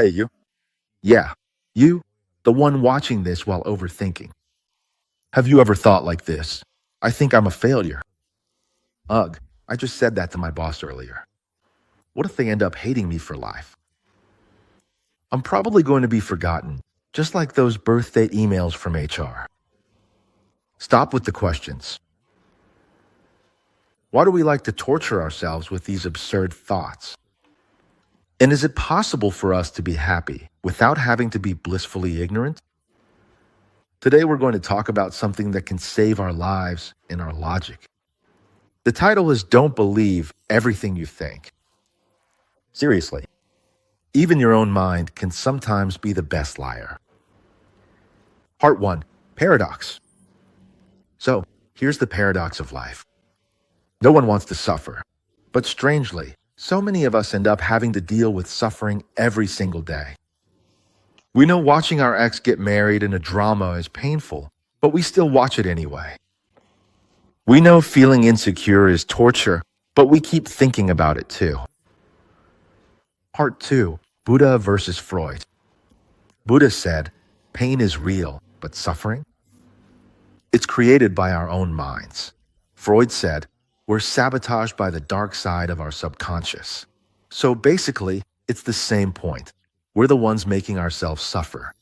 Hey, you. Yeah, you, the one watching this while overthinking. Have you ever thought like this? I think I'm a failure. Ugh, I just said that to my boss earlier. What if they end up hating me for life? I'm probably going to be forgotten, just like those birthday emails from HR. Stop with the questions. Why do we like to torture ourselves with these absurd thoughts? And is it possible for us to be happy without having to be blissfully ignorant? Today, we're going to talk about something that can save our lives and our logic. The title is Don't Believe Everything You Think. Seriously, even your own mind can sometimes be the best liar. Part 1, Paradox. So, here's the paradox of life. No one wants to suffer, but strangely, so many of us end up having to deal with suffering every single day. We know watching our ex get married in a drama is painful, but we still watch it anyway. We know feeling insecure is torture, but we keep thinking about it too. Part 2, Buddha versus Freud. Buddha said, pain is real, but suffering? It's created by our own minds. Freud said, we're sabotaged by the dark side of our subconscious. So basically, it's the same point. We're the ones making ourselves suffer.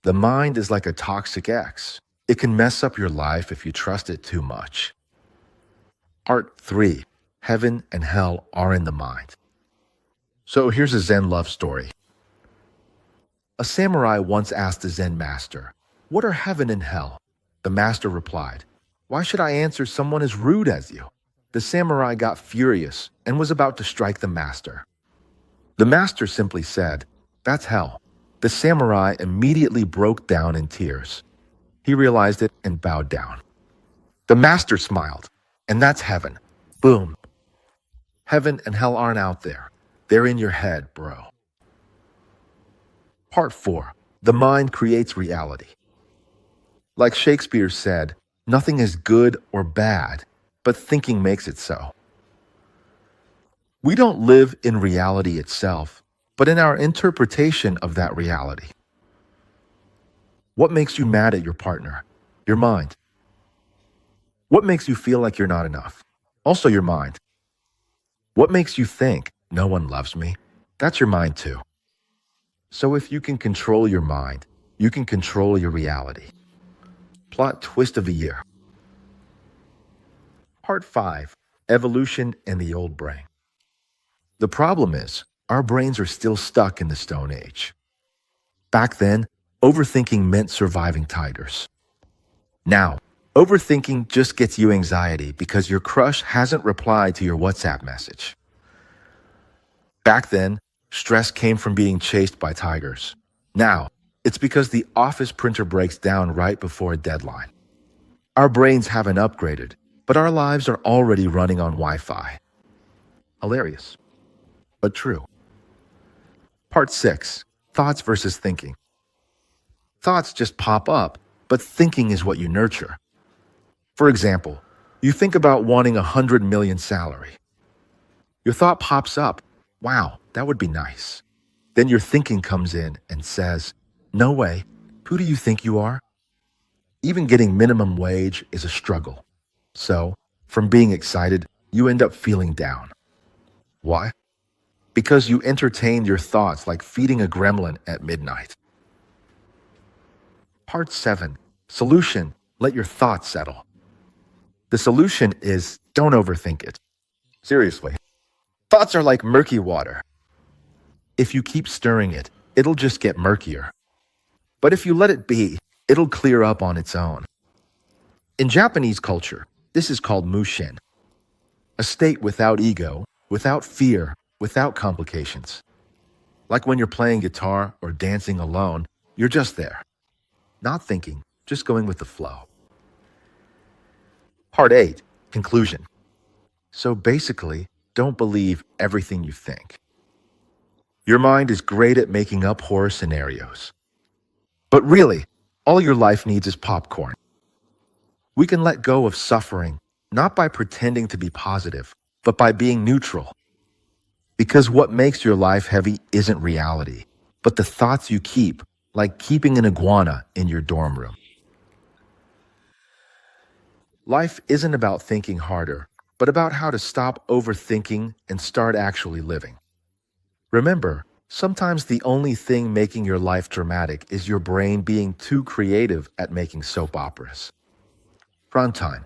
The mind is like a toxic ex. It can mess up your life if you trust it too much. Part 3, Heaven and Hell are in the mind. So here's a Zen love story. A samurai once asked a Zen master, what are heaven and hell? The master replied, why should I answer someone as rude as you? The samurai got furious and was about to strike the master. The master simply said, that's hell. The samurai immediately broke down in tears. He realized it and bowed down. The master smiled, and that's heaven. Boom. Heaven and hell aren't out there. They're in your head, bro. Part 4, The Mind Creates Reality. Like Shakespeare said, nothing is good or bad, but thinking makes it so. We don't live in reality itself, but in our interpretation of that reality. What makes you mad at your partner? Your mind. What makes you feel like you're not enough? Also your mind. What makes you think, no one loves me? That's your mind too. So if you can control your mind, you can control your reality. Plot twist of the year. Part 5, Evolution and the Old Brain. The problem is, our brains are still stuck in the Stone Age. Back then, overthinking meant surviving tigers. Now, overthinking just gets you anxiety because your crush hasn't replied to your WhatsApp message. Back then, stress came from being chased by tigers. Now, it's because the office printer breaks down right before a deadline. Our brains haven't upgraded, but our lives are already running on Wi-Fi. Hilarious, but true. Part 6, Thoughts versus Thinking. Thoughts just pop up, but thinking is what you nurture. For example, you think about wanting 100 million salary. Your thought pops up, wow, that would be nice. Then your thinking comes in and says, no way, who do you think you are? Even getting minimum wage is a struggle. So, from being excited, you end up feeling down. Why? Because you entertained your thoughts like feeding a gremlin at midnight. Part 7, Solution, Let Your Thoughts Settle. The solution is don't overthink it. Seriously. Thoughts are like murky water. If you keep stirring it, it'll just get murkier. But if you let it be, it'll clear up on its own. In Japanese culture, this is called mushin, a state without ego, without fear, without complications. Like when you're playing guitar or dancing alone, you're just there. Not thinking, just going with the flow. Part 8, Conclusion. So basically, don't believe everything you think. Your mind is great at making up horror scenarios. But really, all your life needs is popcorn. We can let go of suffering, not by pretending to be positive, but by being neutral. Because what makes your life heavy isn't reality. but the thoughts you keep, like keeping an iguana in your dorm room. Life isn't about thinking harder, but about how to stop overthinking and start actually living. Remember, sometimes the only thing making your life dramatic is your brain being too creative at making soap operas. Frontime.